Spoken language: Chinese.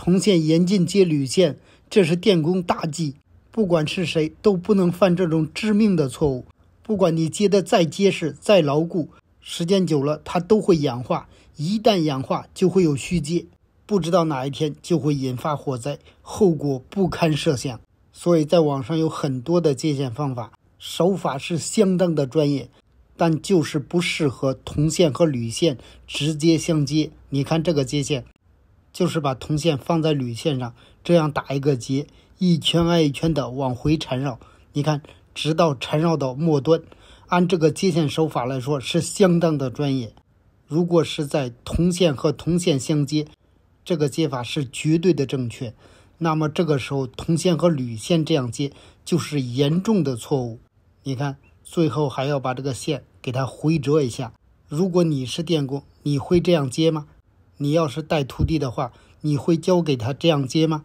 铜线严禁接铝线，这是电工大忌，不管是谁都不能犯这种致命的错误。不管你接的再结实再牢固，时间久了它都会氧化，一旦氧化就会有虚接，不知道哪一天就会引发火灾，后果不堪设想。所以在网上有很多的接线方法，手法是相当的专业，但就是不适合铜线和铝线直接相接。你看这个接线，就是把铜线放在铝线上，这样打一个结，一圈挨一圈的往回缠绕，你看直到缠绕到末端。按这个接线手法来说是相当的专业。如果是在铜线和铜线相接，这个接法是绝对的正确，那么这个时候铜线和铝线这样接就是严重的错误。你看最后还要把这个线给它回折一下。如果你是电工，你会这样接吗？你要是带徒弟的话，你会教给他这样接吗？